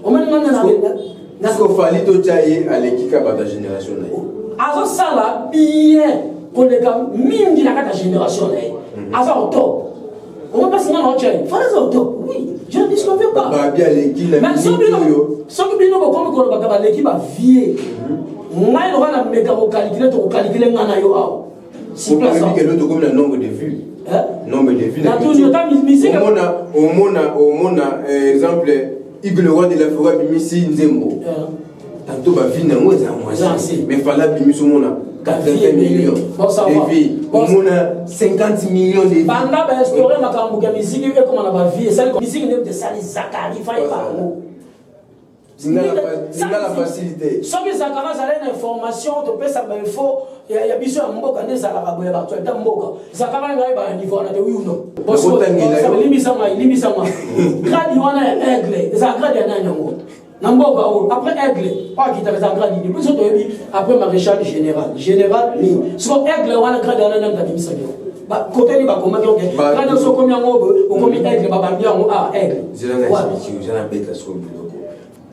On m'a demandé est-ce qu'il fallait que à l'équipe de ta génération? Alors ça là, bien, qu'on est comme mine de la génération. Alors au top. On va pas signer en chaîne. Fallait au top. Oui, je ne disconviens pas. Bah bien l'équipe. Mais sans que nous comme qu'on l'équipe a vié. Moi il aura la méga calculer to calculer ngana yo aw. Si place. On dit que l'autre comme le nombre de vues. Nombre de vues. La toujours ta musique. Au mona exemple Igor le roi de la forêt bimisi Nzembo. Tantôt ba vie na moi ça moi. Mais fallait bimisi mona 80 millions. Et puis on a 50 millions de vues. Banda ba restaurer makambo ya musique et comme on a ba vie ça comme musique ne de sali Zakari faille pas. C'est la facilité. Sauf que Zakara a une information, tu peux savoir il faut il y a besoin de mboka ne ça la raboya ba tu as mboka. Zakara ngai ba niveau na de oui ou non. Parce que ça limisa moi. Grade wana aigle, Zakara ya nyango. Na mboka après aigle, pas qui t'a Zakara ni plus to yebi après maréchal général ni. So aigle wana grade ya nyango limisa yo. Ba côté ni ba comment que grade so comme yango o comme aigle ba bambia ngo aigle. Je na bête sur le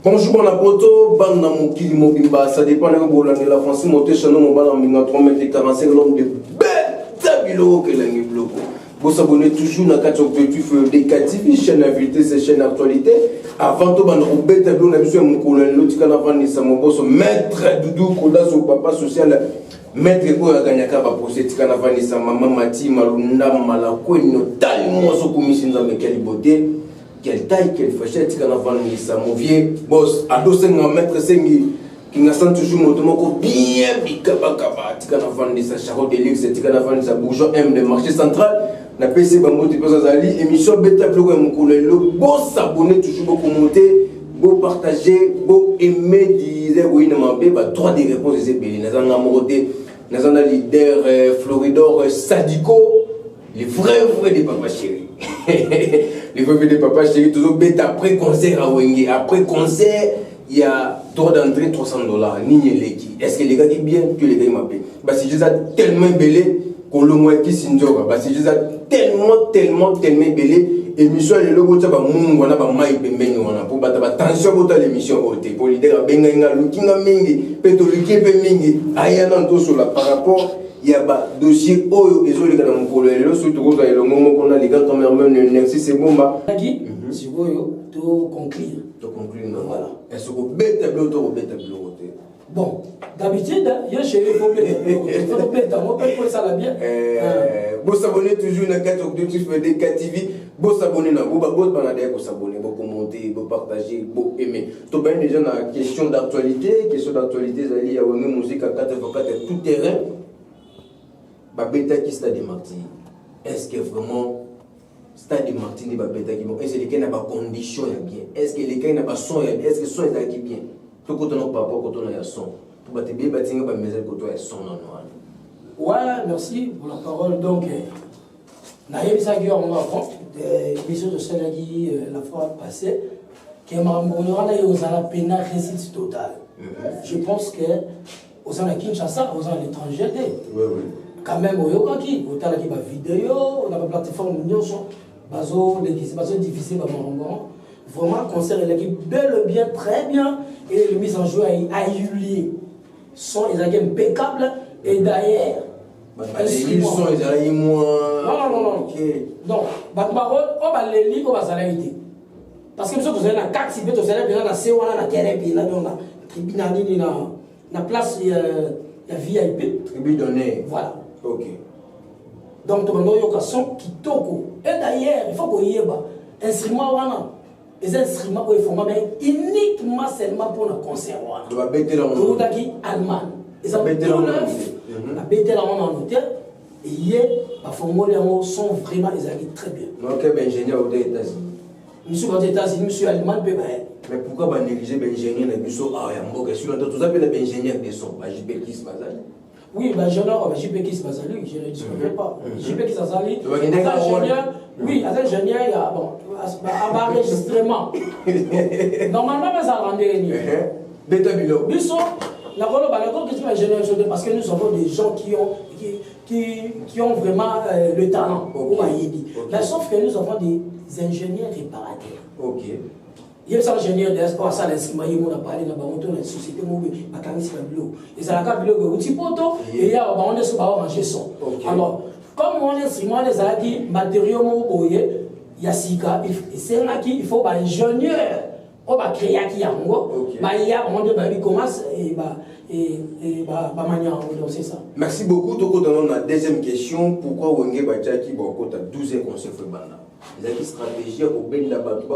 bonjour, bon apoto, ban na mokili mobimba, ça dépend de la France, monter chez nous, mon bal en 3,45 m, l'homme de bête bilo que l'année bloco. Vous s'abonnez toujours dans 4 objectifs décatifs, chaîne invité, c'est chaîne actualité. Avant tout, ban au bête bilo, on a besoin de mon colonel, l'autre can avant ni sa mon boss, maître Doudou, Koda, son papa social, maître Koya Ganyaka, va procéder, can avant ni sa maman Mati, Malunda, Malako, notalement, son commission dans quelle beauté. Quelle taille, quelle fachette, quand on a vu ça, mon vieux boss, à 200 mètres, qui n'a senti toujours mon tomo bien, bikaba, quand on a vu ça, charot de luxe, quand on a vu ça, bourgeois M de marché central, la PC Bambo, tu peux aller, émission bêta, plus mon collègue, beau s'abonner, toujours beaucoup monter, beau partager, beau aimer, disait, oui, non, mais, 3 des réponses, c'est bien, nous avons amouré, nous avons un leader, Floridor, Sadiko, les vrais des papas chéris. Les vrais des papas chéris, toujours bête après concert à Wenge. Après concert, il y a droit d'entrée $300. Est-ce que les gars disent bien que les gars m'appellent? Parce que je suis tellement belé qu'on le moins qui s'indore. Parce que je suis tellement belé. Émission le logo ça va mungu wana ba mai pembeni wana pour bata attention pour l'émission OT pour leader benga nga lukinga mingi petoliki pe mingi aya nan to sur la par rapport il y a ba dossier oyo ezoli kana mukolo lelo surtout ko za elongo moko na liga cameraman ne merci c'est bomba qui si oyo to conclure voilà est-ce que bête bloto to bête bloto bon d'habitude il y a chez les faut bête on peut ça la bien vous s'abonner toujours na 4 objectifs de KTV vous s'abonner na vous banader vous s'abonner vous commenter vous partager vous aimer to ben déjà na question d'actualité zali ya wenge musique à 4x4 tout terrain ba beta qui stade Martin est-ce que vraiment stade Martin ni ba beta qui est-ce que les gars na ba condition ya bien est-ce que les gars na ba son ya est-ce que son est qui bien tout côté non pas rapport côté non ya son pour ba te bien batinga ba maison côté ya son non non. Ouais, merci pour la parole. Donc, Naïm Zagui, on va prendre des missions de Sénagui la fois passée, qui m'a montré aux Alapena réussite totale. Je pense que aux Alapena Kinshasa, aux Alapena l'étranger, quand même, au Yokaki, au Talaki, ma vidéo, on a ma plateforme Union, bazo difficile, vraiment, concert et l'équipe bel et bien, très bien, et le mise en jeu a eu lieu. Son est impeccable. Et d'ailleurs, ils sont les moins. Non. Donc, on va les lire, on va s'arrêter. Parce que vous avez un 4 si vous avez un C1 à la terre, puis là, on a tribunal, la place, la VIP. Tribunal donné. Voilà. Ok. Donc, tu as un son qui toko. Et d'ailleurs, il faut qu'on y ait un instrument. Les instruments il faut uniquement seulement pour le concert. Tu vas bêter dans mon allemand. Ils ont bêté la main en hôtel et hier, la formule sont vraiment très bien. Donc, ingénieur aux États-Unis. Monsieur aux États-Unis, monsieur allemand, mais pourquoi négliger l'ingénieur de son tout ça, ingénieur de son JP Kiss Bazali? Oui, JP Kiss Bazali, je ne dis pas. JP Kiss Bazali, oui, ingénieur, il y a un enregistrement. Normalement, ça rendait une. Bétabilo. Parce que nous avons des gens qui ont vraiment le talent. Okay. Mais sauf que nous avons des ingénieurs réparateurs. Ok. Il y a un ingénieur d'espoir, ça l'inscriment, il m'a parlé dans la société, il m'a caractérisé le bureau. Et ça a caractérisé le bureau, et il y a un ranger son. Alors, comme on instrument, les alaki, matériaux, il y a Sika, c'est là qu'il faut un ingénieur, on va créer qui a il y a un commence et manière, c'est ça. Merci beaucoup. Donc, dans la deuxième question, pourquoi Wenge Bachaki a 12 ans conseil fait banda? Les acquis stratégiques au Ben Dabatu,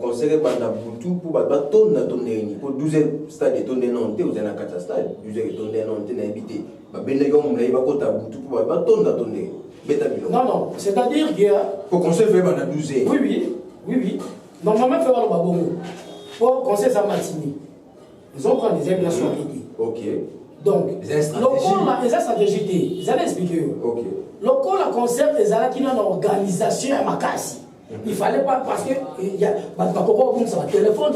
conseiller banda Boutou pour ton na ton réuni. Pour 12 stades et ton dénonté, vous avez un 4 stades, 12 et ton dénonté n'a habité. Ben Negam, on a kota Boutou pour ton na ton réuni. Non, non, c'est-à-dire que. Pour conseil fait banda 12 ans. Oui. Normalement, il faut avoir le babongo. Pour conseil ça matini. Ils ont pris des ailes solides. Ok. Donc, les stratégies, ils allaient expliquer. Ok. Le coup, la concept, ils allaient qui ont une organisation à Makassi. Il ne fallait pas, parce que il y a un téléphone,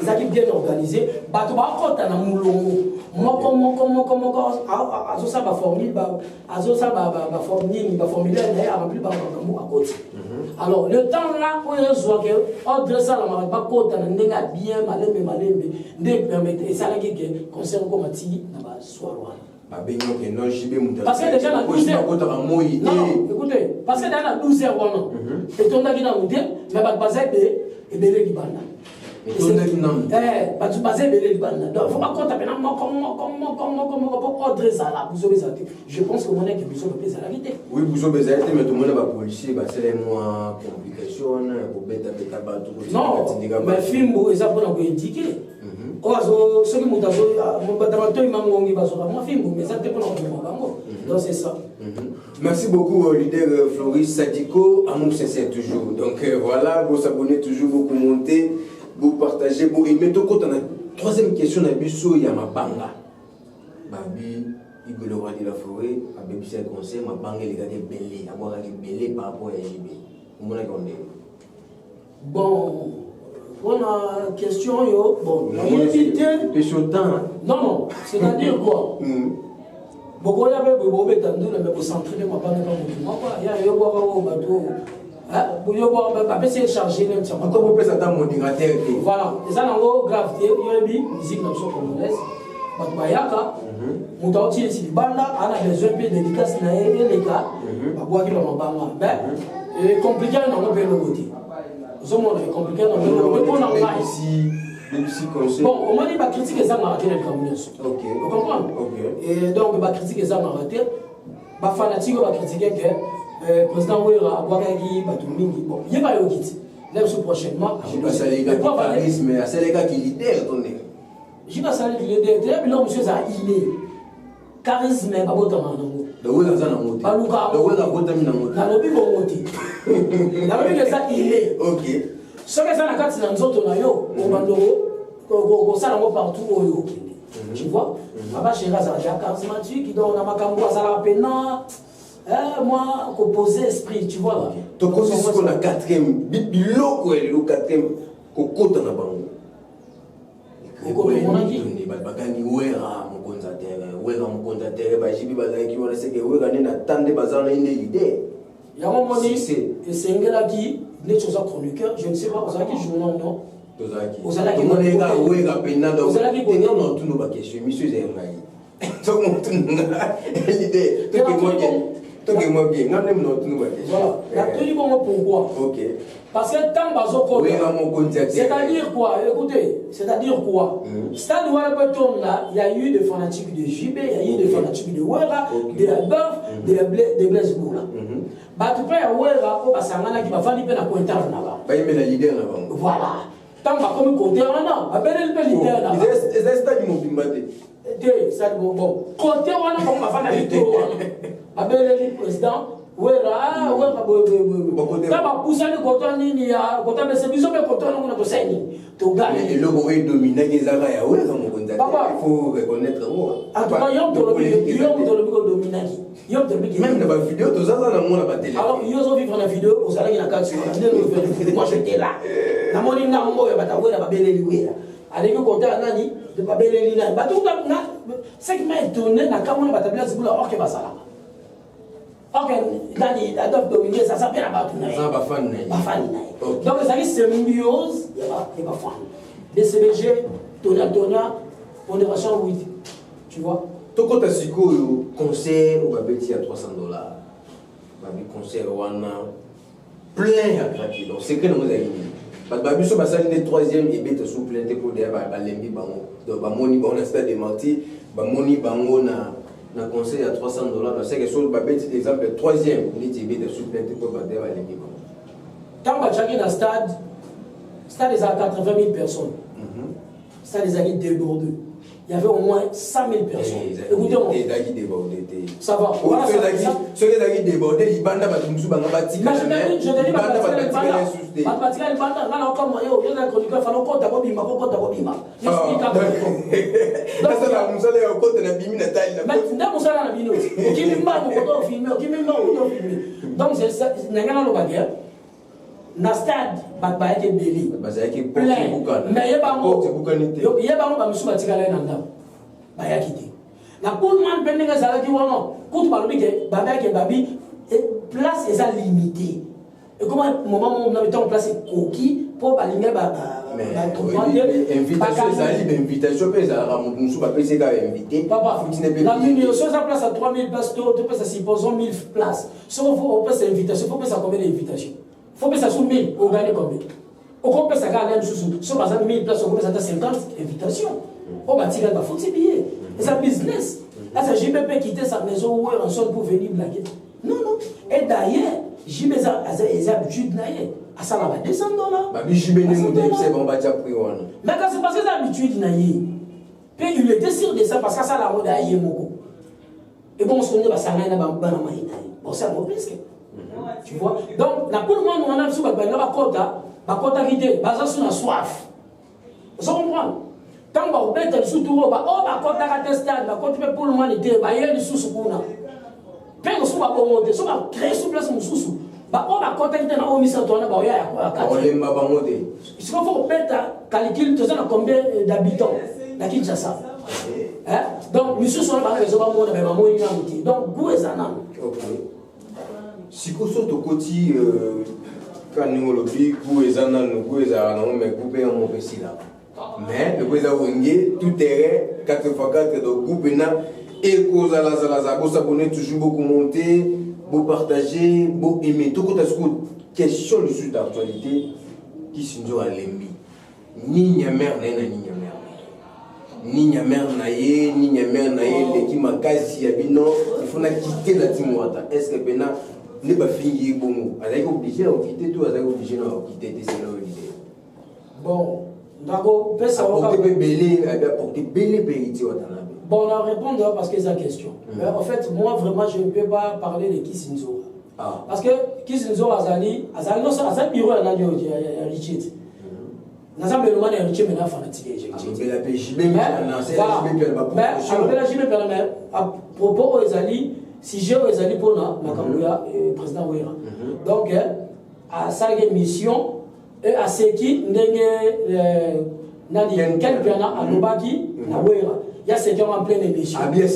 ils allaient bien organisé. Alors, le temps là, où ils ont que, on dresse la marque, pas côté, on a bien, malembe, et ça, les gars, concerne comme Ati, là-bas, soir. Parce que déjà, la 12 heures. Non, écoutez, parce que dans la 12 heures, et ton avis dans le mais pas basé et belé du banda. Donc, il faut pas compter maintenant comment ordre ça là. Je pense que mon équipe besoin de la vérité. Oui, vous avez besoin mais tout le monde va policier, c'est les mois complications, pour bêta non, mais film, ça pour nous indiquer. Ceux qui m'ont dit, mais ça dépend de donc c'est ça. Merci beaucoup, leader Floris Sadiko. Amour sincère toujours. Donc voilà, vous abonnez toujours, vous commentez, vous partagez, vous aimez. Donc, quand on a troisième question, il y a ma banga. Babi, il veut le roi de la forêt, Babi, c'est un conseil, ma banga, il a des belés, avoir des belés par rapport à JB. Comment on est? Bon. On a une question, bon, non, c'est-à-dire quoi? Beaucoup y avait beaucoup de temps, mais pour s'entraîner, ma part n'est pas il y a eu beaucoup de bateaux. Pour y avoir un peu chargé, même si on peut s'attendre mon ordinateur. Voilà, et ça, on a gravité, il y a une musique dans son congolaise. Bayaka, on a aussi ici, banda, on a besoin de dédicaces, et les gars, on boit qui l'ont pas mal. Mais compliqué, on a pas le côté. Nous sommes compliqués dans le monde. Bon, on m'a dit que critiquer ça m'a raté le Cameroun. Vous comprenez? Et donc, ma critique ça m'a raté. Ma fanatique va critiquer que le président Ouera a boigé Batoumini. Bon, il n'y a pas eu de quitte. Là, prochainement. Je ne sais pas si les gars qui charisme, mais c'est les gars qui lidèrent. Je ne sais pas si les gars qui lidèrent. Mais là, monsieur, ça a ilé. Charisme, mais pas autant. Le web a un mot. Le web a un mot. La lobby va monter. La lobby que ça il est. Ok. Ce que ça n'a pas de temps on a eu au bandoro, ça n'a pas partout au yo. Tu vois? Là-bas chez Raza, il y a charismatique qui donne à ma cambo à la peine. Moi, composer esprit, tu vois. Donc c'est ce qu'on a quatrième, bilo quoi, le quatrième, cocotte dans la banque. On a dit. Bakangi ouera mon contateur, ouera mon contateur, bajibi bazaki wala seke ouera nena tande bazana ine idée. Il y a un moment donné, et c'est un gars qui n'est pas un chroniqueur, je ne sais pas, vous avez qui joue non, non. Vous avez qui joue non, ouera penado. Vous avez qui non, non, tout nous va question, monsieur Zermaï. Tout le monde l'idée. Tout le monde bien, non, non, tout nous va question. Voilà. La tenue pourquoi? Ok. Parce que tant bazo c'est-à-dire quoi? Écoutez, c'est-à-dire quoi? Stade Ouarabeton là, il y a eu des fanatiques de JB, il y a eu des fanatiques de Ouera, de la Bœuf, de Blaise Boula. Bah tu peux y avoir au Basangana qui va faire l'hyper à Pointar là-bas. Bah il met la leader là-bas. Voilà. Tant bah comme côté là, appelle le leader là-bas. Les stades m'ont bimbadé. Ça bon. Côté là, on va faire la leader. Appelle le président. Ouera, ouera, t'as poussé le coton ni ya, coton mais c'est bizarre mais coton on a poussé ni. Tu gagnes. Et le gros est dominé les agas ya ouera mon contact. Il faut reconnaître moi. En tout cas, yom to le bigo dominaki. Yom to le bigo. Même dans la vidéo, tout ça dans mon la télé. Alors, ils ont vu dans la vidéo, au salon il y a 4 secondes. Moi j'étais là. Na moni na ngo ya bata ouera ba beleli ouera. Avec le coton nani, de ba beleli na. Ba tout na, c'est qui m'a étonné na kamona bata bla zibula or que ba sala. Ok, il a dominé, ça s'appelle la bataille. Ça va fan. Donc, les symbiose, il n'y a pas fond. DCBG, Tonia, pondération 8. Tu vois? Tout quand tu as concert, on va mettre à $300. On va mettre concert, on a plein à craquer. Donc, c'est que nous avons dit. Parce que si on a une troisième, il y a sous plein de codes, il y a des bango. Donc, on a fait des mentis, on a conseil à $300. C'est quelque chose, par exemple, le troisième, on dit qu'il y a sous plein de codes, il y a des bango. Quand on va dans le stade, est à 80 000 personnes. Le stade est à débordé. Il y avait au moins 100 000 personnes. Écoutez-moi. Ça va. Voilà, ceux qui ont débordé, ils bandent à tout le monde. Je te dis, na stade ba yake beli plein mais yeba ba musuba tikala na ndam ba yakite na pour man pendinga zala ki wono kutu ba lobike ba yake babi place est limitée et comment moment on a mis en place coquille pour ba linga ba invitation pesa la musuba pesa ka invité papa la minute sur sa place à 3000 places tu peux ça supposons 1000 places si on faut passer invitation faut passer combien d'invitations. Il faut que ça soit 1000, on gagne combien? On peut ça gagner sous sur par exemple 1000 places, on peut ça 50 invitations. On va tirer dans foutre billet. Et ça business. Là ça JBP quitter sa maison ou un sol pour venir blaguer. Non non. Et d'ailleurs, JBP a habitude naïe. À ça là va $200. Bah JBP nous c'est bon bah tu as pris on. Mais quand c'est parce que c'est habitude naïe. Puis il était sûr de ça parce que ça la mode aïe moko. Et bon on se connaît bah ça n'a pas bana maï. Bon c'est un peu plus que tu vois. Donc, la pour le monde, on a besoin de la quota qui est basée sur la soif. Vous comprenez? Quand on va mettre sous tout, on va quota qui est stade, la quota pour le monde était, il y a des sous-sous-pouna. Puis on va monter, on va créer sous place sous-sous. On va quota qui est dans le ministère, on va y aller. Il faut mettre calcul, tu sais combien d'habitants dans Kinshasa. Donc, monsieur, on va les avoir monter, mais maman, il y a un outil. Donc, vous êtes un homme. Si vous êtes au côté, quand nous le disons, vous êtes un homme, vous êtes un homme, mais vous pouvez en monter ici là. Mais le président Wengé, tout est 4x4 de groupe et cause à la vous s'abonner toujours beaucoup monter, vous partager, vous aimer. Tout ce question de suite d'actualité qui se joue à l'ennemi. Ni n'y a mère, ni n'y a mère. Ni n'y a mère, ni n'y a mère, les qui m'a quasi habino, il faut quitter la Timoata. Est-ce que Bena n'est pas fini bon? Elle est obligée à quitter tout, elle est obligée à quitter des sénateurs. Bon, d'accord, peut savoir. Bon, on va répondre parce que c'est la question. En fait, moi, vraiment, je ne peux pas parler de Kisinzo. Parce que Kisinzo Azali, non, c'est un bureau à la Richard. Nous avons besoin de Richard maintenant fanatique. À propos aux Azali, si j'ai aux Azali pour nous, président Ouira. Donc, à sa mission, et à ce qui n'a dit quel piano à Nobaki, na Ouira. Il y a ceux qui ont en pleine émission. Voilà. Il y a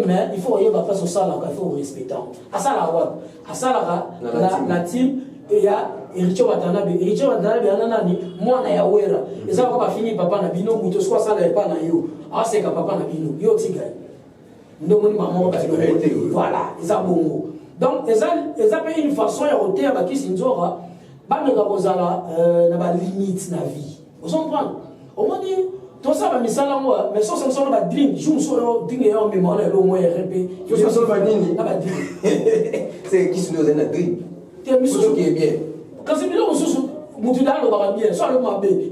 mais il faut y avoir face au salaire, il faut respecter. À ça, la team, il y a Richard Watanabe. Richard Watanabe, moi, na Ouira. Et ça va finir, papa Nabino, ou tout soit ça, n'est pas na yo. Ah, c'est que papa Nabino, yo tigre. Nous, maman, voilà, ils ont bon. Donc, ils ont une façon de roter avec qui s'inzora. Pas de la limite de la vie. Vous comprenez? On m'a dit, tout ça va me saler moi, mais ça, c'est un drink. Je me suis dit, je me mémoire, le moins RP. Je me suis dit, c'est qui se nous a un drink. C'est qui est bien. Quand c'est bien, on se dit,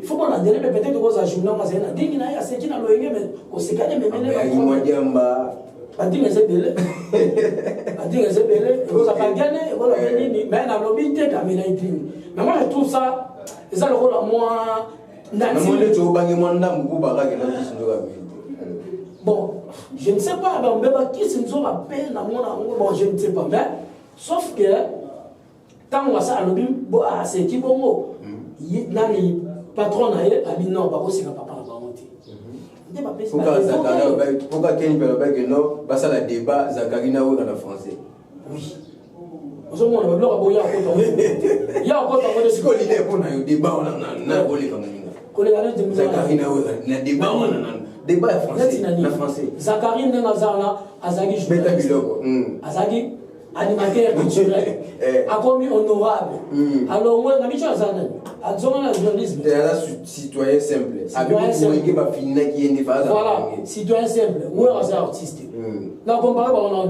il faut qu'on a donné peut-être que vous avez joué dans un drink, il y a ceux qui n'ont pas eu, mais on s'est gagné, mais Adi ngeze bele, adi ngeze bele, vous avez gagné, vous avez gagné, mais la lobby était comme il a été. Mais moi je trouve ça, ça le rôle à moi. Bon, je ne sais pas, mais on ne peut qui se nous a peine à moi, bon, je ne sais pas, mais sauf que quand on va ça à lobby, c'est qui bon, il y a les patrons à dit non, pas aussi que papa n'a pas monté. Pourquoi Kenny Pelobek non, parce que le débat, Zakarina dans le français. Oui. Vous avez un bloc à boire à côté. Il y a encore un peu de quoi l'idée pour un débat on a volé comme ça. Zachary n'a débat on a débat français. Zachary n'est pas là, Azagi journaliste. Azagi animateur culturel. A commis honorable. Alors moi, la mission Azana, Azana journalisme. C'est un citoyen simple. Citoyen simple. Voilà, citoyen simple. Ou un artiste. Là, comparé par on a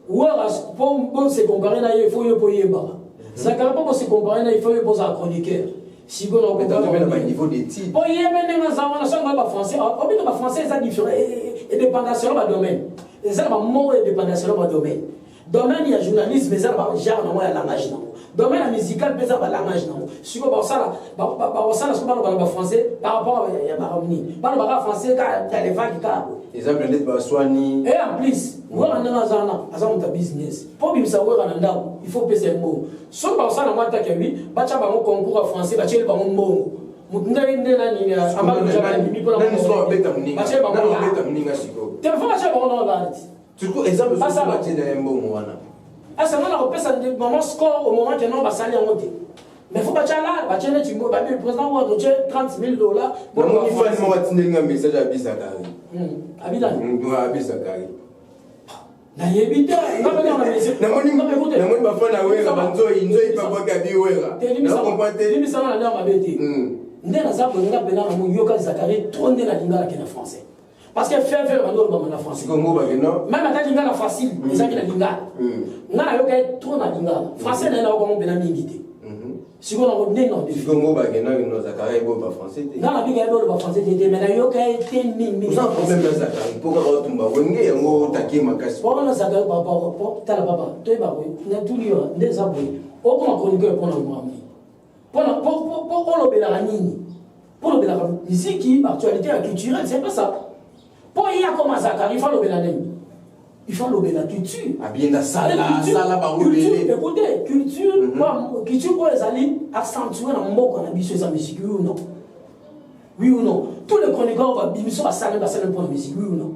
ou pour se comparer, il faut y payer bas. Zachary pour se comparer, il faut y poser un chroniqueur. Si vous avez un niveau de titre. Pour y aller dans un français, au français, c'est différent. Et dépendant sur le domaine. C'est un mot et dépendant sur le domaine. Domaine, il y a journalisme, mais ça va genre dans la langage. Domaine musical, mais ça va la langage. Si vous avez ça, français, par rapport à la harmonie. Par rapport à français, il y a les vagues qui ont. Exemple, net soigner. Et en plus, vous avez un business. Pour bien savoir, il faut payer un mot. Si vous avez ça, vous avez un concours en français, vous avez un mot. Vous avez un tu coup, exemple, ça va être un bon moment. Ah, ça va la moment score au moment que non, va salir en monter. Mais il faut pas là, tu le président ou $30 000. Bon, il faut un message à Bissakari. Abidan. À Bissakari. Na yebita, na écoutez. Na moni ba fana wera banzo inzo ipa kwa kabi wera. Na kompate. Ni misana na mabeti. Ndena zapo nga bena na yoka Zachary tronde na lingala ke na français. Parce que faire bando ba na français. Congo ba no. Même ata lingala facile, ezaki na lingala. Nga na yoka trop na lingala. Français na ko bena mingité. Si on a retenu non de Congo ba no Zachary bo ba français. Nga na biga bo ba français te mais na yoka te mimi. Vous en problème na Zachary. Pourquoi retumba wenge yango taki makasi. Pour na Zachary papa tala papa, toi ba oui, na tout lieu des aboués. Au comment chroniqueur pour nous amener. Pour l'obéla nini. Pour l'obéla musique, actualité culturelle, c'est pas ça. Pour y a comme Zachary, il faut l'obéla nini. Il faut l'obéla culture. Ah bien la salle ba culture. Écoutez, culture pour les alliés accentuer dans mot qu'on a mis sur sa musique, oui ou non? Oui ou non? Tous les chroniqueurs vont bien sur la salle pour la musique, oui ou non?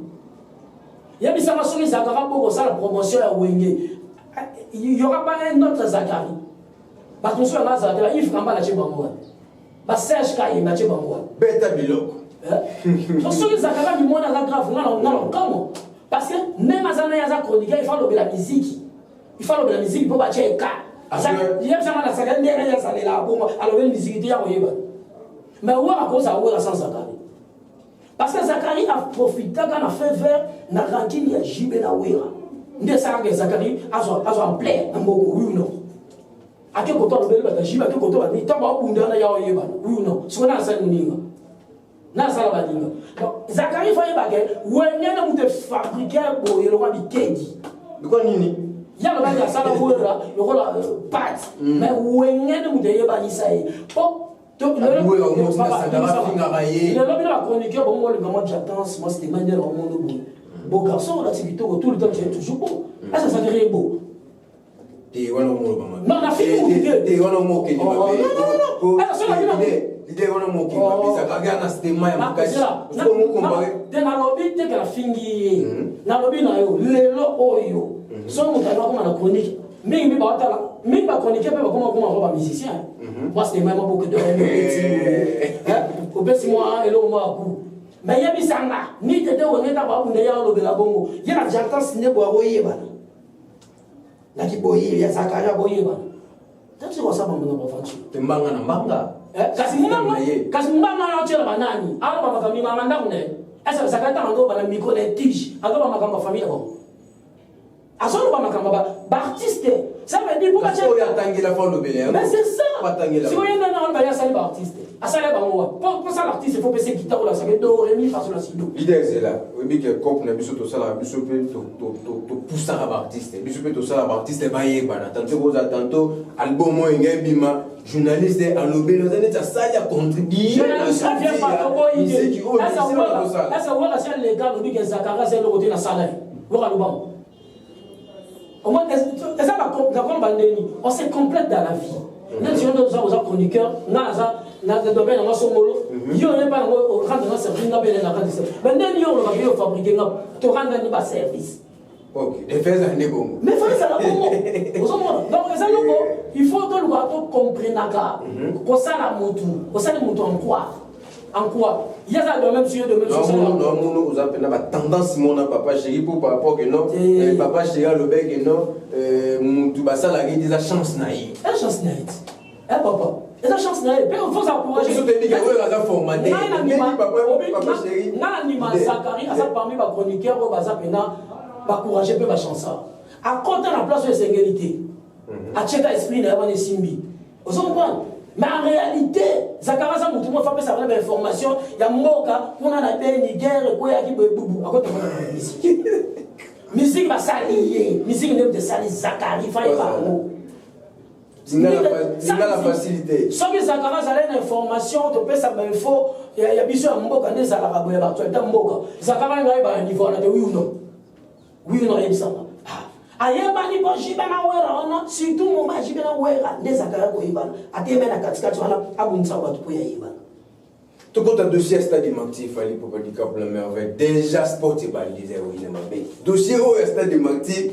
Il y a mis ça sur les Zachary pour ça la promotion à Wenge. Il y aura pas un autre Zachary. Parce que sur la Zachary, il faut qu'on va la chez Bangoua. Parce que Serge Kaye m'a chez Bangoua. Beta biloko. Donc sur les Zachary du monde à la grave, comment? Parce que même à Zana Yaza chroniqueur, il faut la musique. Il faut la musique pour battre un cas. Il y a ça la Zachary, il y a ça là bon, alors la musique il y a Oyeba. Mais où à cause à où sans Zachary? Parce que Zachary a profité quand on a fait vers na ranking il y a Jibé na Ouira. Ndé ça que Zachary a en plaît en beaucoup oui ou non? À quel côté on veut le Jibé à quel côté on dit tant ba bunda na ya Oyeba oui ou non? Si on a ça ninga. Na ça la ninga. Donc Zachary faut y baguer ou on est dans de fabriquer pour le roi Bikedi. De quoi nini? Il y a le baguer ça la Ouira, le roi pat. Mais où on est dans de yeba ni ça. Donc, le chroniqueur, bon, le moment j'attends, moi c'était manière au monde beau garçon, là, c'est plutôt tout le temps, j'ai toujours beau. Ah, ça s'agrée beau. T'es un homme, non, la fille, t'es un homme qui non. Ah, ça, la l'idée, un homme qui ça regarde, c'était moi, c'est là. T'es dans l'objet, t'es qu'à la fingi. Dans l'objet, le oyo. Son mot, alors, comme la chronique. Mais il va chroniquer, mais comment on va musicien. Moi, c'était même beaucoup de petit moi et l'homme à coup. Mais il y a mis ça là. Ni de on est d'abord on est à l'eau de la bongo. Il y a la j'entends signer pour aboyer. La qui boyer, il y a ça carré aboyer. Tu vois ça, mon enfant. Tu m'as un manga. Kasimumanga na tshela banani. Alors ba famille mama ndakune. Esa sakata ndo bana micro de tige. Alors ba makamba famille bon. Azolo ba makamba ba artiste. Ça veut dire pourquoi tu as la fois le mais c'est ça. Si vous voyez dans le ça les artistes. À ça les bango. Pour ça l'artiste il faut passer guitare là ça fait do ré mi fa sol la si do. L'idée c'est là. Oui que cop na biso to ça la biso peut to pousser à artiste. Biso peut to ça la artiste ba yé bana. Tantôt album mo ngé bima journaliste à l'obé nous années ça y a contribué. Journaliste vient pas to boy. Ça voilà ça les gars le que Zakara c'est le côté na salle. Voilà le bon. Au moins, on se complète dans la vie. Nous sommes des chroniqueurs, nous sommes des domaines, nous sommes des gens qui ont des services. Mais nous sommes fabriqués, nous avons des services. Ok, les faits ça n'est bon. Mais fallait ça la bon. Donc il faut que le bateau comprenne que ça la moto, que ça la moto en quoi? En quoi? Il y a ça de même sujet de même chose. Non, vous avez pas tendance mon papa chéri pour par rapport que non, papa chéri le bec et non, tu vas ça la guide des chance naïve. La chance naïve. Eh papa, et la chance naïve. Mais il faut s'encourager. Je te dis que vous avez formaté. Papa chéri. Non, ni ma Zakari, ça parmi ma chroniqueur au bazar pena, va encourager peu ma chance. À côté la place de singulité. À checker esprit n'a pas de simbi. Vous comprenez? Mais en réalité, Zakara ça tout le monde fait ça vraie information, il y a moka, on a la paix ni guerre quoi qui boubou. À côté de musique. Musique va s'allier, musique ne peut s'allier Zakari faille pas. Il a la facilité. Sauf que Zakara ça a une information, tu peux ça info, il y a besoin de moka des arabes ya tu as moka. Zakara il va à niveau là oui ou non. Oui ou non il ça. Ayeba ni bojiba na wera ona surtout mo majiba na wera ndezakara ko ibana ateme na katikati wana abunza watu po ya ibana tout compte dossier stade Mati fali pour pas dire la merveille déjà sport et balisé oui na mabe dossier au stade Mati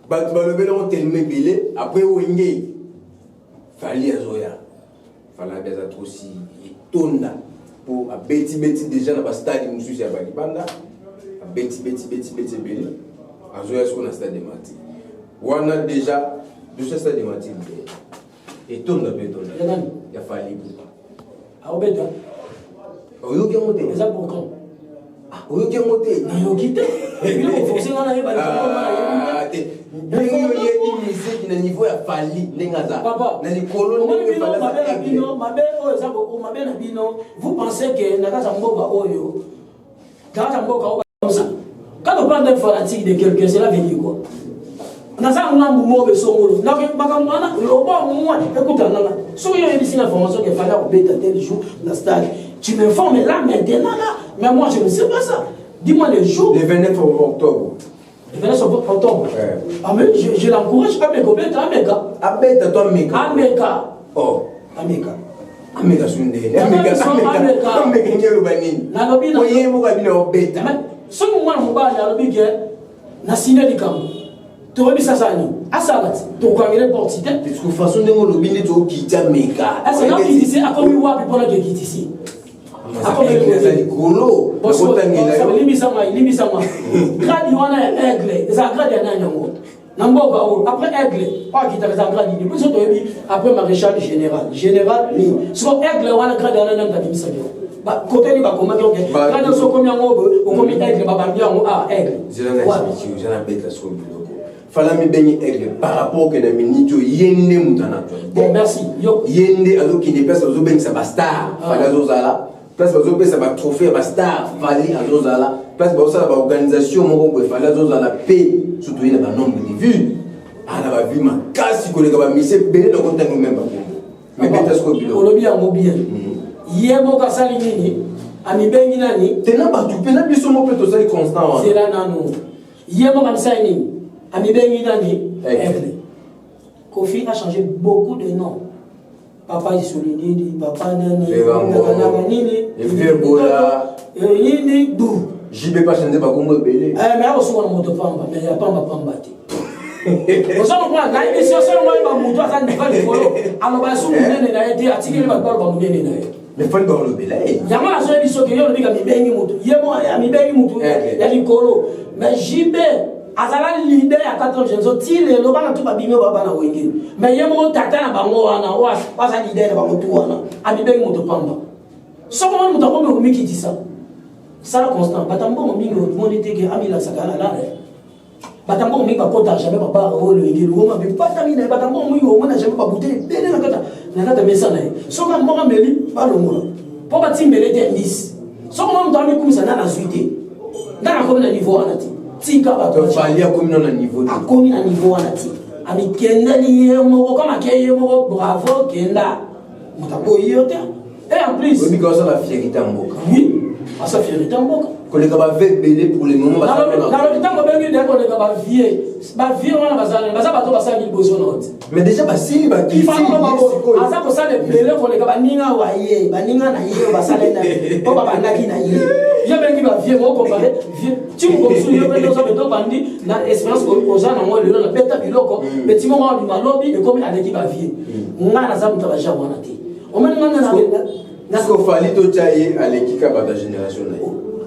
ba le belo tellement belé après wenge fali azoya fala des atroci tonda pour a beti déjà na ba stade mususu ya balibanda a beti belé Azoya ce qu'on a stade de Mati. On a déjà de ce stade de Mati. Et tout le béton. Il a fallu pour pas. Ah, au béton. Au lieu de monter. Les arbres quand? Au lieu de monter. Il faut quitter. Il faut forcer dans la rue. Il y a une musique qui niveau a fallu. Papa, vous pensez que Nakasamboka Oyo, comme ça. Quand on parle d'un fanatique de quelqu'un, cela veut dire quoi? On a ça, on a un mouvement de son mot. Donc, écoute, si il y a ici l'information qu'il fallait au tel jour, dans le stade, tu m'informes là, maintenant, là. Mais moi, je ne sais pas ça. Dis-moi le jour. Le 29 octobre. Le 29 octobre. Ah, mais je l'encourage à mes copains, à mes gars. À mes gars. À mes gars. Oh. À mes gars. Amega sunde. Amega ngelo banini. Na lobina. Oye mo kabina obeta. So mwana mubali alobike na sine likambo. To rebisa sani. Asabat. To kwangele portite. De toute façon ndengo lobine to kita mega. Asa na kitisi akomi wapi pona ke kitisi. Akomi ngeza likolo. Bosangela. Limisa ma. Gradi wana aigle. Za gradi na nyango. Namboka o après aigle pas qui t'a grandi depuis ce temps après maréchal général ni so aigle wana grade wana nanga bimisa yo ba côté ni ba comment donc quand so comme yango o comme aigle ba bambia ngo ah aigle je na beta so biloko fala mi benyi aigle par rapport que na minito yende mutana bon merci yo yende azo ki ne pesa zo bengi sa ba star fala zo zala place bazo pesa ba trophée ba star fali azo zala place bazo sala ba organisation moko bo fala zo zala paix surtout il y a un nombre de vues. Ah, la vie, ma casse, il y a un monsieur, il y a un même. Mais peut-être que tu le bien, mon bien. Hier, mon Kassalinini, Ami Benginani, tu n'as pas tout, tu n'as plus son mot plutôt, c'est constant. C'est là, non. Hier, mon Kassalinini, Ami Benginani, Kofi a changé beaucoup de noms. Papa Isolini, Papa Nani, Nini, Dou. J'y vais pas changer par comment belé. Mais on se voit en moto pamba, mais il n'y a pas ma pamba. Vous savez quoi, quand il est sur ce moment, il va ça n'est pas le polo. Alors, bah, sous le nez, il a été attiré par le nez. Mais faut le voir le belé. Il y a moi, la seule chose que je dis à mi bengi mutu. Il y a moi, à mi bengi mutu. Il y a du colo. Mais j'y vais. Azala l'idée à 4 ans, il est le bas tout pas bimé baba na wenge. Mais il y a mon tata na bango wana, wa sa l'idée na bango tout wana. À mi bengi mutu pamba. So comment mutu ko me qui dit ça? Ça la constant. Batambo mingo monde était que amila sakala là. Batambo mingo ba kota jamais papa o le ngi lo ma be patamina batambo mingo mona jamais pas bouter bele na kata mesa na. So ka mo meli ba lo mo. Po ba timbele te 10. So comment mutu ami kumisa na suite. Ndana ko na niveau anati. Tika ba to fali a komi na niveau. A komi na niveau anati. Ami kenda ni mo kama ke mo bravo kenda. Mutako yote. Et en plus, oui, because la fierté en boka. Oui. À sa fierté en boka. Qu'on est capable de belé pour les moments. Dans le temps, on a vu qu'on est capable de vieillir. On a besoin de besoin. Mais déjà, si il faut que ça pour ça les belé qu'on est capable de ninga waye, baninga na yé, basale na yé, on va naki na yé. J'ai bien qui va vieillir, on compare vieux. Tu me comprends, il y a des gens qui bandi na expérience aux gens dans moi le la bête biloko, mais tu m'as dit malobi et comme avec qui va vieillir. On a la zame travailler à monter. On m'a demandé na ce qu'il fallait tout chayer à l'équipe de la génération là.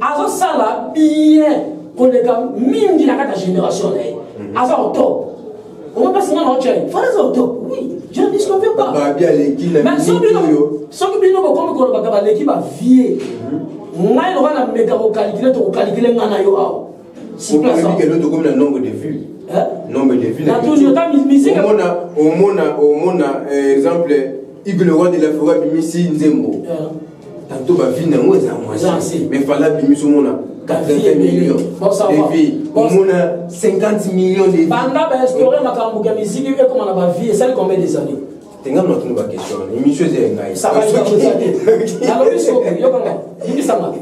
Azo sala bien pour les gars mingi na kata génération là. Azo au top. On va pas se rendre au chayer. Fallait au top. Oui, je ne discute pas. Bah bien l'équipe là. Mais sans que bien nous comme qu'on va l'équipe va vieillir. Ngai on va la méga calculer ngana yo ao. Si place ça. Que l'autre comme le nombre de vues. Nombre de vues. La toujours ta musique. Au mona exemple Igor le roi de la forêt Mimisi Nzembo. Tantôt va venir moi mais fallait bimi sur mon 80 millions de vies on a 50 millions de vies banda ba explorer makambo ya musique et comment on va vivre ça combien des années tenga notre nouvelle question émission c'est ngai ça va être ça alors bisco yo kanga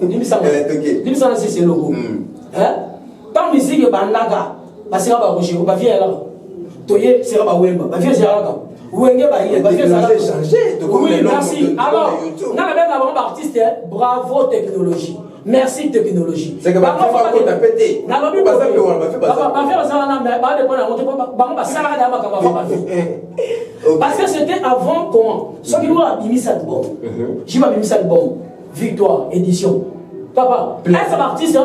nimisanga c'est logo hein tant musique bandaga parce que ba rocher ba vieille là toye c'est ba wemba ba vieille là oui, merci. Alors, on a même un artiste, bravo technologie. Merci technologie. C'est que ma fille va péter. Parce que c'était avant comment? Ce qui doit abîmer cette bombe. J'ai pas abîmé cette bombe. Victoire, édition. Papa, est-ce que l'artiste va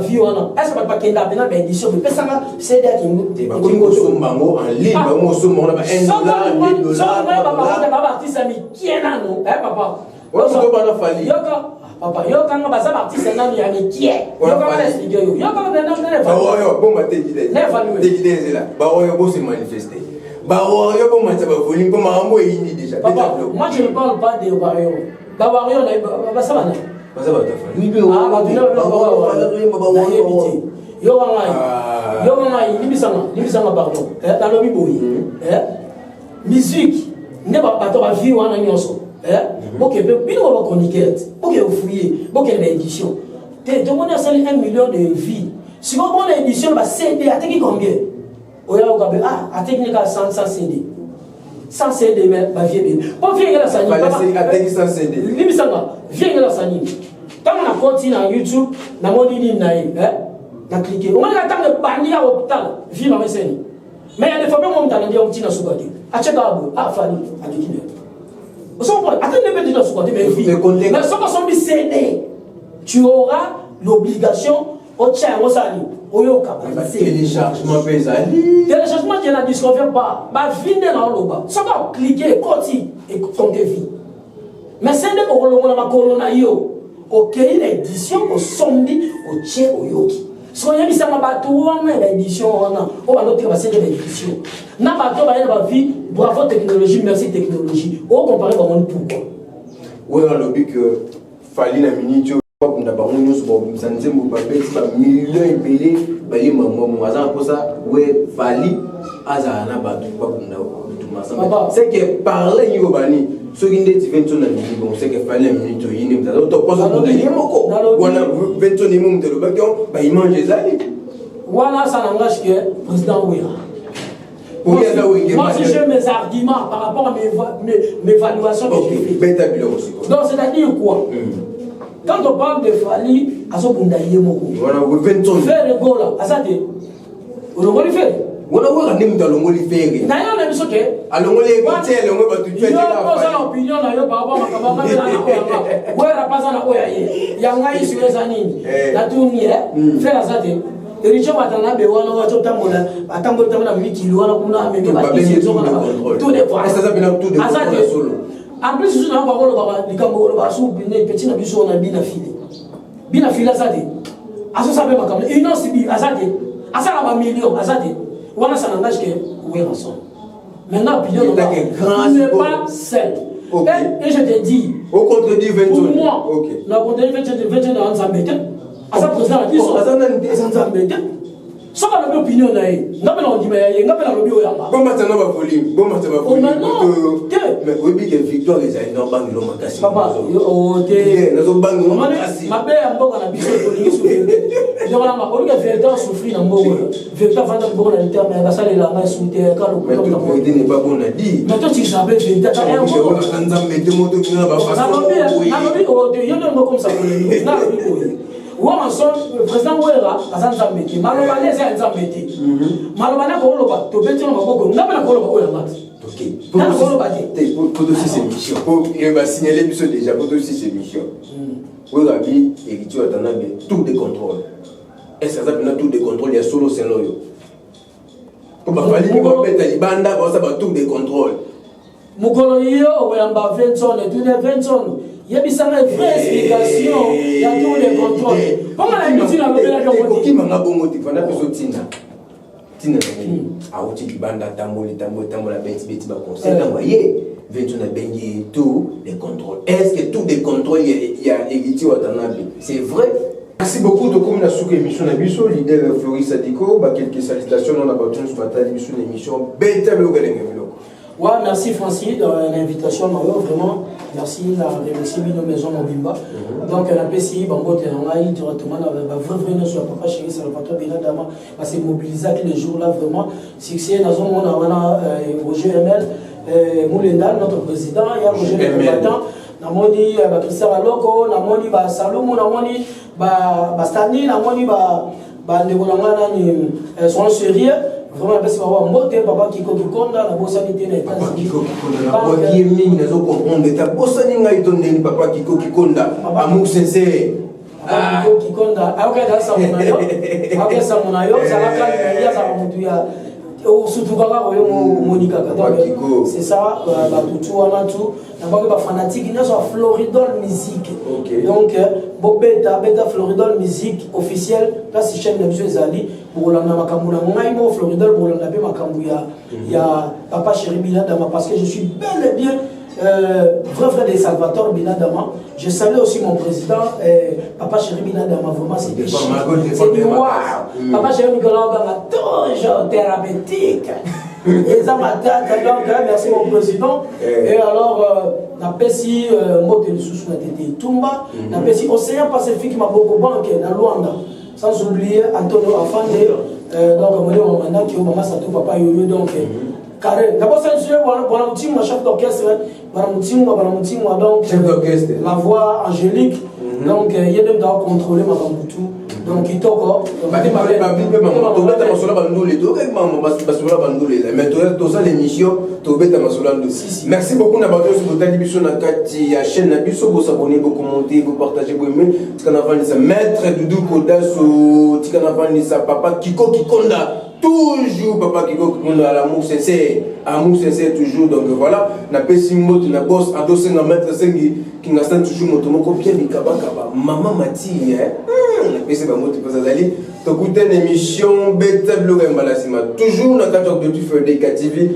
vivre? Est-ce que pas qu'il y a une édition? Mais ça va, c'est d'être en ligne, on a $1, artiste ami qui est là, non? Papa. Papa, yo quand on va ça artiste là, il y a mi qui est. Yo quand on expliquer yo. Yo quand on est là. Yo bon matin d'idée. D'idée là. Bah yo bon se manifester. Bah yo bon matin va voler comme un mot ini déjà. Papa, moi je ne parle pas de Wario. Bah Wario là, ça va non. Ça va ta famille. Ah, bah yo ngai nimisanga pardon. Dans le biboyi. Musique, ne va pas toi vie wana nyonso. Ok, bino va chroniquer. Ok, fouiller. Ok, l'édition. Tout le monde a 1 million de vies. Si vous prenez l'édition, va CD, à combien? Oya okabe a technique à 100 CD. 100 CD mais va vieux. Pas vieux la sani. Pas la 100 CD. Nimisanga, vieux la sani. Quand on a continué à YouTube, na moni na na cliquer. On a tant de bandi à l'hôpital, vie ma scène. Mais il y a des fois même on t'a dit on tient sur côté. A check out, a fali, a dit qu'il est. Attends, ne pas dire sur côté mais vie. Mais ça va sont CD. Tu auras l'obligation au tien au sali. Oyoka. Téléchargement pesali. Téléchargement je ne discouvre pas. Ba vinde dans l'oba. Ça va cliquer, côté et compter vie. Mais c'est de ko ma corona yo. Ok, l'édition au sombi au tien au yoki. Si on y a mis ça, on a l'édition, on va noter l'édition. N'a pas de vie, bravo technologie, merci technologie. On compare à mon pourquoi. Oui, on a dit que fallait la minute. On a pas on nous bon ça nous sommes pas millions et belé balé maman moi pour ça ouais fallait azana ba tout pas pour c'est que parler yo bani so qui ndeti 20 na bon c'est que fallait minute yini mtalo to posa ko ndani moko wana 20 ni mum telo ba ba image zali voilà ça n'engage que président Ouira. Moi si j'ai mes arguments par rapport à mes évaluations que j'ai fait. Donc c'est-à-dire quoi? Quand on parle de Fali, à ce point d'ailleurs, faire le goal là, à ça de, on va le faire. On a voir un homme dans le monde faire. D'ailleurs, on a vu ce que. Alors on les voit, on va tout faire. Il y a pas d'opinion d'ailleurs par rapport à ma camarade. Ouais, la personne a quoi y a un sur les années. La tournée, faire ça de. Et les gens attendent là, mais on va tout le temps, attendre le temps de 1000 kilos, on a même pas de tout des fois. Ça s'appelle tout de solo. En plus, je suis dans le Cambo, le petit Nabiso, on a bien affilé. Bien affilé à ça. À ça, ça veut pas comme. Et non, c'est bien, à ça. À ça, on a 1 million, à ça. On a ça n'engage que. Oui, ensemble. Maintenant, puis on n'est pas seul. Et je te dis. Au contredit 20 pour moi, la contredit 20 ans, ça m'étonne. À ça, président, la question, ça m'étonne. Ça va le opinion là. On dit mais il y a un peu la lobby au yamba. Bon matin on va voler. Bon matin on va voler. mais oui, que victoire les aïe non bangi l'homme cassé. Papa, au thé. Nous avons bangi l'homme cassé. Ma belle en bas, on a bien souffrir. Je vois la marque, on a fait souffrir en bas. Victoire va dans le bon en terme, mais ça les la main sous terre quand le mais toute vérité n'est pas bonne à dire. Mais toi tu savais victoire. Je vois quand on met des motos qui n'ont pas façon. Na au thé, il y a un mot comme ça pour les. Na ou en son président Ouera azanza meti maloba les azanza meti maloba na ko loba to beti no bako na bana ko loba ko yanga ok pour aussi ces missions pour il va signaler monsieur déjà pour aussi ces missions Ouera bi héritier atanabe tout des contrôles est-ce que ça peut tout des contrôles il y a solo c'est loyo pour ba fali ni ba beta libanda ba ça ba tout des contrôles mukolo yo oyamba 20 tonnes et tout les 20 tonnes. Il y a une vraie explication, il y a tous les contrôles. Comment la médecine a levé la jambe? Qui m'a bon motif? On a besoin de Tina. Tina, a outil qui bande à tambour, la bête, bête, conseil. Vous voyez, on a baigné tous les contrôles. Est-ce que tous les contrôles, il y a hérité ou attenable? C'est vrai. Merci beaucoup de comme la sous-émission Nabiso, leader Floris Sadiko, quelques salutations, on a battu sur la émission Bête le ouais, merci Francis de l'invitation, vraiment. Merci, la remercie Bino Maison Mobimba. Donc, on a PCI, Bango Tenangaï, directement, vraiment sur Papa Chéri Salvatore Binadama, parce que mobiliser tous les jours là, vraiment. Succès, dans un monde, on a Roger ML, Moulendal, notre président, il y a Roger le combattant. Namoni, Christian Aloko, Namoni, Salomon, Namoni, Bastani, Namoni, Ndegolangana, sont sérieux. Vraiment, parce que papa Kiko Kikonda, la bossa n'était pas. Papa Kiko Kikonda, la bossa n'était pas. La bossa n'était pas. Papa Kiko Kikonda, amour sincère. Papa Kiko Kikonda, après ça, mon aïe, ça va calmer, ça va monter. Surtout quand Monica, c'est ça, tout, d'abord les fanatiques, ils sont Floridol Musique. Donc, Beta Floridol Musique officielle, là c'est chaîne de M. Zali, pour la Namakamuna, mon Floridol, pour la Namakamouya, il y a Papa Chéri Binadama, parce que je suis bel et bien vrai frère de Salvatore Binadama. Je salue aussi mon président, Papa Chéri Binadama, vraiment c'est noir. Papa Chéri Binadama, toujours thérapeutique. Et ça m'a merci mon président. Et alors, na pesi moto le sous na tete Tumba, na pesi Océan Pacifique ma beaucoup banque na Luanda. Sans oublier Antonio Afande, donc mon mandat qui au maman Satou papa Yoyo donc carré. D'abord c'est un voilà mon team chef d'orchestre, voilà mon team donc chef d'orchestre. La voix angélique. Donc il y a même dans contrôler ma bamboutou. Donc il toko merci beaucoup na bato sur votre émission na kati ya chaîne na biso vous abonnez vous commentez vous partagez vous aimez tikana vanisa maître Doudou Kodaso tikana vanisa papa Kiko Kikonda toujours papa Kiko Kikonda l'amour sincère toujours donc voilà na pesi mot na boss adossé na maître sengi qui n'a toujours motomoko bien bikabaka maman Mati na pesi ba mot pour ça d'aller to écouter une émission Bête Bleu Mbalasima toujours na 14 de tu fais des KTV